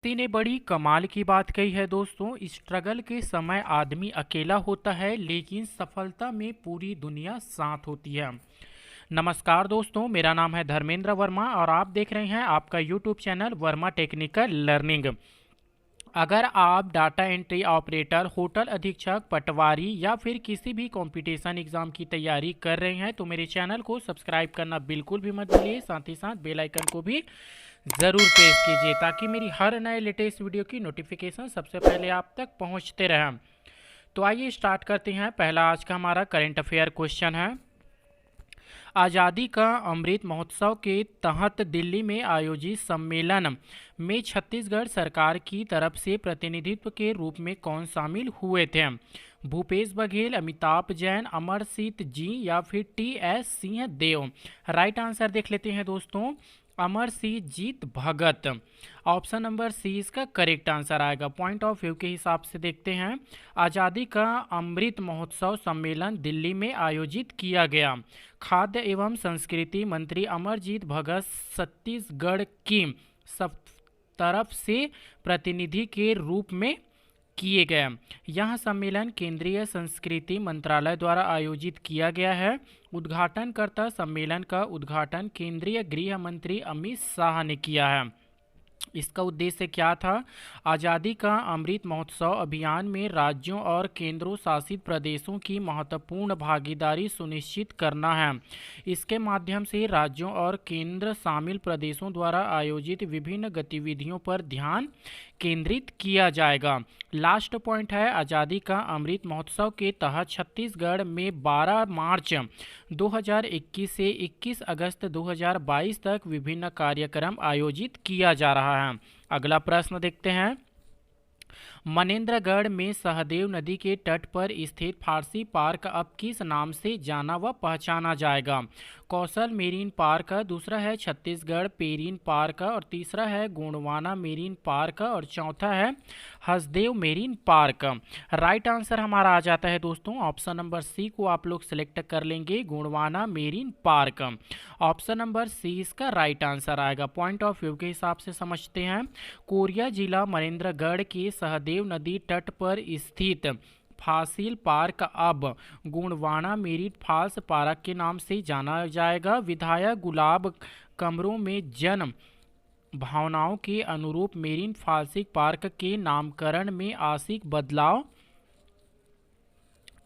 किसी ने बड़ी कमाल की बात कही है दोस्तों। स्ट्रगल के समय आदमी अकेला होता है लेकिन सफलता में पूरी दुनिया साथ होती है। नमस्कार दोस्तों, मेरा नाम है धर्मेंद्र वर्मा और आप देख रहे हैं आपका YouTube channel Verma technical learning. अगर आप डाटा एंट्री ऑपरेटर, होटल अधीक्षक, पटवारी या फिर किसी भी कंपटीशन एग्जाम की तैयारी कर रहे हैं तो मेरे चैनल को सब्सक्राइब करना बिल्कुल भी मत भूलिए। साथ ही साथ बेल आइकन को भी ज़रूर प्रेस कीजिए ताकि मेरी हर नए लेटेस्ट वीडियो की नोटिफिकेशन सबसे पहले आप तक पहुंचते रहें। तो आइए स्टार्ट करते हैं। पहला आज का हमारा करंट अफेयर क्वेश्चन है। आज़ादी का अमृत महोत्सव के तहत दिल्ली में आयोजित सम्मेलन में छत्तीसगढ़ सरकार की तरफ से प्रतिनिधित्व के रूप में कौन शामिल हुए थे? भूपेश बघेल, अमिताभ जैन, अमरजीत जी या फिर टी.एस. सिंहदेव। राइट आंसर देख लेते हैं दोस्तों, Amarjeet Bhagat. Option number C इसका करेक्ट आंसर आएगा। पॉइंट ऑफ व्यू के हिसाब से देखते हैं। आज़ादी का अमृत महोत्सव सम्मेलन दिल्ली में आयोजित किया गया। खाद्य एवं संस्कृति मंत्री अमरजीत भगत छत्तीसगढ़ की सब तरफ से प्रतिनिधि के रूप में किए गए। यह सम्मेलन केंद्रीय संस्कृति मंत्रालय द्वारा आयोजित किया गया है। उद्घाटनकर्ता सम्मेलन का उद्घाटन केंद्रीय गृह मंत्री अमित शाह ने किया है। इसका उद्देश्य क्या था? आज़ादी का अमृत महोत्सव अभियान में राज्यों और केंद्र शासित प्रदेशों की महत्वपूर्ण भागीदारी सुनिश्चित करना है। इसके माध्यम से राज्यों और केंद्र शामिल प्रदेशों द्वारा आयोजित विभिन्न गतिविधियों पर ध्यान केंद्रित किया जाएगा। लास्ट पॉइंट है, आज़ादी का अमृत महोत्सव के तहत छत्तीसगढ़ में 12 मार्च 2021 से 21 अगस्त 2022 तक विभिन्न कार्यक्रम आयोजित किया जा रहा है। अगला प्रश्न देखते हैं। मनेन्द्रगढ़ में सहदेव नदी के तट पर स्थित फारसी पार्क अब किस नाम से जाना व पहचाना जाएगा? कौशल मेरीन पार्क, दूसरा है छत्तीसगढ़ पेरीन पार्क और तीसरा है गोंडवाना मेरीन पार्क और चौथा है Hasdeo marine park. Right answer हमारा आ जाता है दोस्तों, ऑप्शन नंबर सी को आप लोग सिलेक्ट कर लेंगे, Gondwana marine park. Option number C इसका राइट आंसर आएगा। पॉइंट ऑफ व्यू के हिसाब से समझते हैं। कोरिया जिला मनेन्द्रगढ़ के सहदेव नदी तट पर स्थित फासिल पार्क अब गोंडवाना मेरीन फॉल्स पार्क के नाम से जाना जाएगा। विधायक गुलाब कमरों में जन्म भावनाओं के अनुरूप मेरीन फॉल्सिक पार्क के नामकरण में आंशिक बदलाव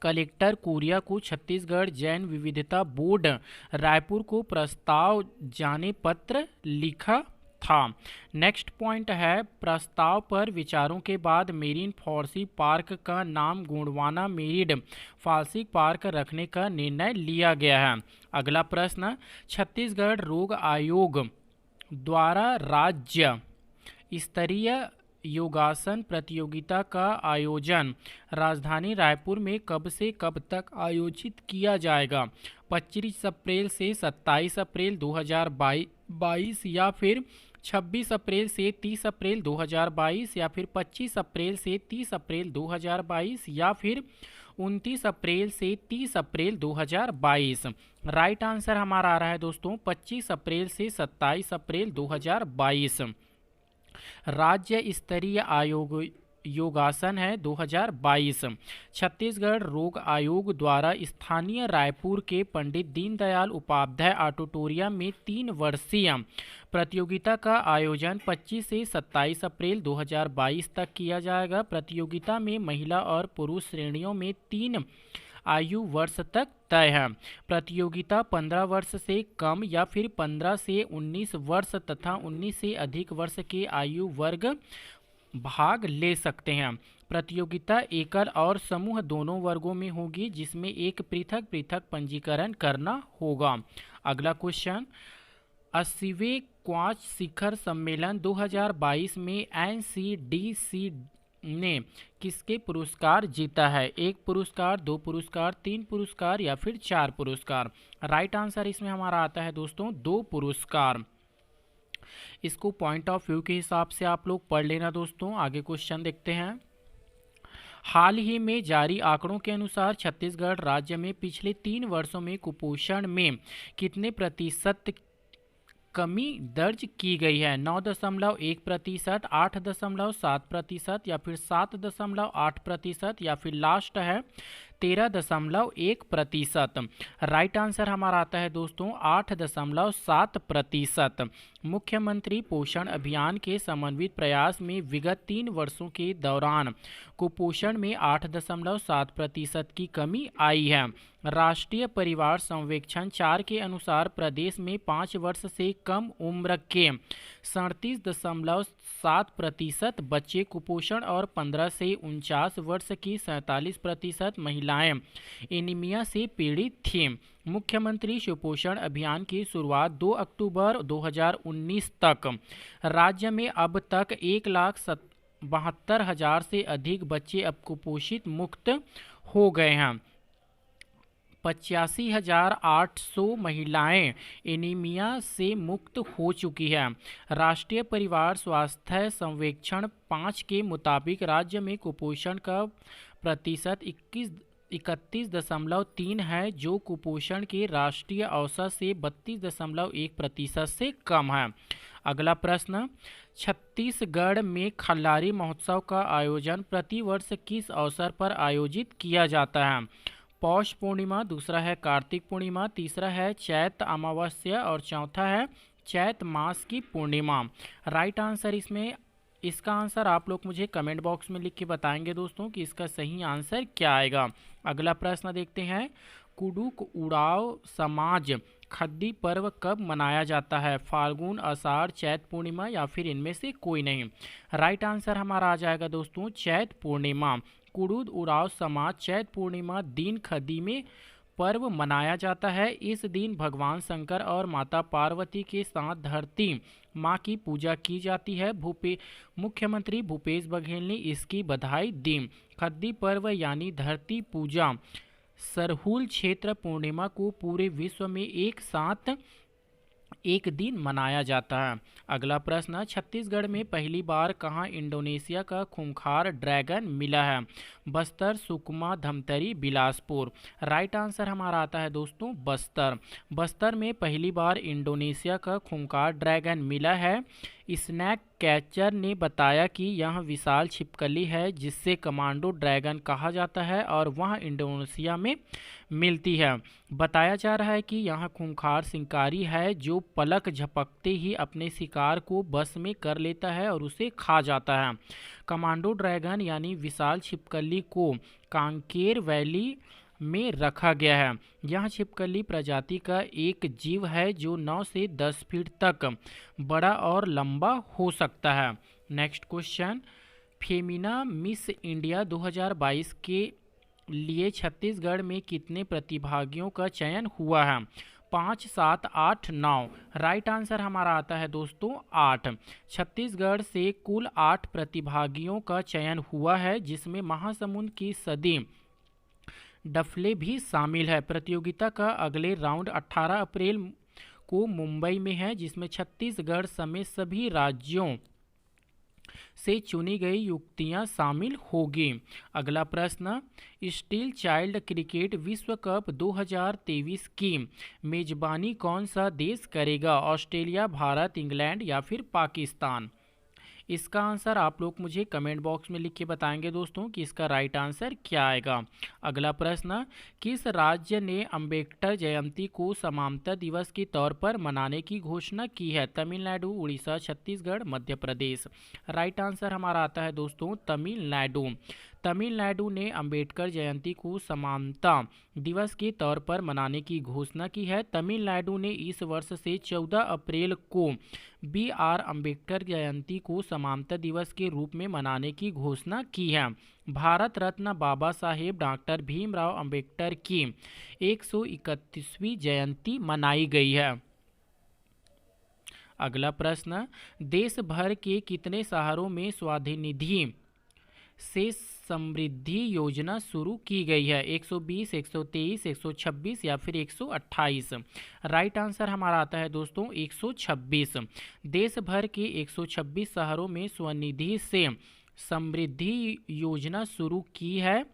कलेक्टर कोरिया को छत्तीसगढ़ जैन विविधता बोर्ड रायपुर को प्रस्ताव जाने पत्र लिखा था। नेक्स्ट पॉइंट है, प्रस्ताव पर विचारों के बाद मेरीन फॉल्सिक पार्क का नाम गोंडवाना मेरीन फॉल्सिक पार्क रखने का निर्णय लिया गया है। अगला प्रश्न, छत्तीसगढ़ रोग आयोग द्वारा राज्य स्तरीय योगासन प्रतियोगिता का आयोजन राजधानी रायपुर में कब से कब तक आयोजित किया जाएगा? 25 अप्रैल से 27 अप्रैल 2022 या फिर 26 अप्रैल से 30 अप्रैल 2022 या फिर 25 अप्रैल से 30 अप्रैल 2022 या फिर 29 अप्रैल से 30 अप्रैल 2022। राइट आंसर हमारा आ रहा है दोस्तों 25 अप्रैल से 27 अप्रैल 2022। राज्य स्तरीय आयोग योगासन है 2022। छत्तीसगढ़ रोग आयोग द्वारा स्थानीय रायपुर के पंडित दीनदयाल उपाध्याय ऑडिटोरियम में 3 वर्षीय प्रतियोगिता का आयोजन 25 से 27 अप्रैल 2022 तक किया जाएगा। प्रतियोगिता में महिला और पुरुष श्रेणियों में 3 आयु वर्ष तक तय है। प्रतियोगिता 15 वर्ष से कम या फिर 15 से 19 वर्ष तथा 19 से अधिक वर्ष के आयु वर्ग भाग ले सकते हैं। प्रतियोगिता एकल और समूह दोनों वर्गों में होगी, जिसमें एक पृथक पृथक पंजीकरण करना होगा। अगला क्वेश्चन, 80वें क्वाड शिखर सम्मेलन 2022 में एनसीडीसी ने किसके पुरस्कार जीता है? 1 पुरस्कार, 2 पुरस्कार, 3 पुरस्कार या फिर 4 पुरस्कार? राइट आंसर इसमें हमारा आता है दोस्तों 2 पुरस्कार। इसको पॉइंट ऑफ व्यू के हिसाब से आप लोग पढ़ लेना दोस्तों। आगे क्वेश्चन देखते हैं। हाल ही में जारी आंकड़ों के अनुसार छत्तीसगढ़ राज्य में पिछले 3 वर्षों में कुपोषण में कितने प्रतिशत कमी दर्ज की गई है? 9.1%, 8.7% या फिर 7.8% या फिर लास्ट है 13.1%। राइट आंसर हमारा आता है दोस्तों 8.7%। मुख्यमंत्री पोषण अभियान के समन्वित प्रयास में विगत 3 वर्षों के दौरान कुपोषण में 8.7% की कमी आई है। राष्ट्रीय परिवार सर्वेक्षण 4 के अनुसार प्रदेश में 5 वर्ष से कम उम्र के 37.7% बच्चे कुपोषण और 15 से 49 वर्ष की 47% महिलाएं एनीमिया से पीड़ित थीं। मुख्यमंत्री सुपोषण अभियान की शुरुआत 2 अक्टूबर 2019 तक राज्य में अब तक 1,72,000 से अधिक बच्चे अब कुपोषित मुक्त हो गए हैं। 85,800 महिलाएं एनीमिया से मुक्त हो चुकी है। राष्ट्रीय परिवार स्वास्थ्य सर्वेक्षण 5 के मुताबिक राज्य में कुपोषण का प्रतिशत 31.3 है, जो कुपोषण के राष्ट्रीय औसत से 32.1% से कम है। अगला प्रश्न, छत्तीसगढ़ में खल्लारी महोत्सव का आयोजन प्रतिवर्ष किस अवसर पर आयोजित किया जाता है? पौष पूर्णिमा, दूसरा है कार्तिक पूर्णिमा, तीसरा है चैत्र अमावस्या और चौथा है चैत्र मास की पूर्णिमा। राइट आंसर इसका आंसर आप लोग मुझे कमेंट बॉक्स में लिख के बताएंगे दोस्तों कि इसका सही आंसर क्या आएगा। अगला प्रश्न देखते हैं, कुडुख उड़ाव समाज खद्दी पर्व कब मनाया जाता है? फाल्गुन, आषाढ़, चैत्र पूर्णिमा या फिर इनमें से कोई नहीं। राइट आंसर हमारा आ जाएगा दोस्तों चैत्र पूर्णिमा। कुडुख उड़ाव समाज चैत्र पूर्णिमा दिन खद्दी में पर्व मनाया जाता है। इस दिन भगवान शंकर और माता पार्वती के साथ धरती माँ की पूजा की जाती है। मुख्यमंत्री भूपेश बघेल ने इसकी बधाई दी। खद्दी पर्व यानी धरती पूजा सरहुल क्षेत्र पूर्णिमा को पूरे विश्व में एक साथ एक दिन मनाया जाता है। अगला प्रश्न, छत्तीसगढ़ में पहली बार कहाँ इंडोनेशिया का खूंखार ड्रैगन मिला है? बस्तर, सुकमा, धमतरी, बिलासपुर। राइट आंसर हमारा आता है दोस्तों बस्तर। बस्तर में पहली बार इंडोनेशिया का खूंखार ड्रैगन मिला है। स्नैक कैचर ने बताया कि यह विशाल छिपकली है जिससे कमांडो ड्रैगन कहा जाता है और वह इंडोनेशिया में मिलती है। बताया जा रहा है कि यह खूंखार शिकारी है जो पलक झपकते ही अपने शिकार को बस में कर लेता है और उसे खा जाता है। कमांडो ड्रैगन यानी विशाल छिपकली को कांकेर वैली में रखा गया है। यह छिपकली प्रजाति का एक जीव है जो 9 से 10 फीट तक बड़ा और लंबा हो सकता है। Next question, Femina miss India 2022 के लिए छत्तीसगढ़ में कितने प्रतिभागियों का चयन हुआ है? 5, 7, 8, 9। राइट आंसर हमारा आता है दोस्तों 8। छत्तीसगढ़ से कुल 8 प्रतिभागियों का चयन हुआ है जिसमें महासमुंद की सदी डफले भी शामिल है। प्रतियोगिता का अगले राउंड 18 अप्रैल को मुंबई में है जिसमें छत्तीसगढ़ समेत सभी राज्यों से चुनी गई युक्तियां शामिल होगी। अगला प्रश्न, स्टील चाइल्ड क्रिकेट विश्व कप 2023 की मेजबानी कौन सा देश करेगा? ऑस्ट्रेलिया, भारत, इंग्लैंड या फिर पाकिस्तान। इसका आंसर आप लोग मुझे कमेंट बॉक्स में लिख के बताएंगे दोस्तों कि इसका राइट आंसर क्या आएगा। अगला प्रश्न, किस राज्य ने अंबेडकर जयंती को समानता दिवस के तौर पर मनाने की घोषणा की है? तमिलनाडु, उड़ीसा, छत्तीसगढ़, मध्य प्रदेश। राइट आंसर हमारा आता है दोस्तों तमिलनाडु। तमिलनाडु ने अंबेडकर जयंती को समानता दिवस के तौर पर मनाने की घोषणा की है। तमिलनाडु ने इस वर्ष से 14 अप्रैल को BR अंबेडकर जयंती को समानता दिवस के रूप में मनाने की घोषणा की है। भारत रत्न बाबा साहेब डॉक्टर भीमराव अंबेडकर की 131वीं जयंती मनाई गई है। अगला प्रश्न, देश भर के कितने शहरों में स्वानिधि से समृद्धि योजना शुरू की गई है? 120, 123, 126 या फिर 128। राइट आंसर हमारा आता है दोस्तों 126। देश भर के 126 शहरों में स्वनिधि से समृद्धि योजना शुरू की है।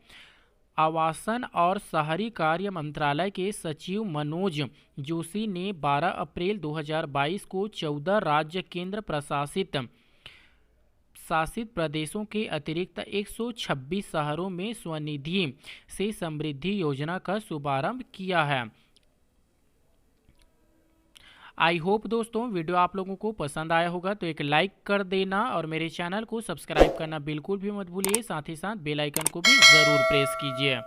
आवासन और शहरी कार्य मंत्रालय के सचिव मनोज जोशी ने 12 अप्रैल 2022 को 14 राज्य केंद्र शासित प्रदेशों के अतिरिक्त 126 शहरों में स्वनिधि से समृद्धि योजना का शुभारंभ किया है। आई होप दोस्तों वीडियो आप लोगों को पसंद आया होगा, तो एक लाइक कर देना और मेरे चैनल को सब्सक्राइब करना बिल्कुल भी मत भूलिए। साथ ही साथ बेल आइकन को भी ज़रूर प्रेस कीजिए।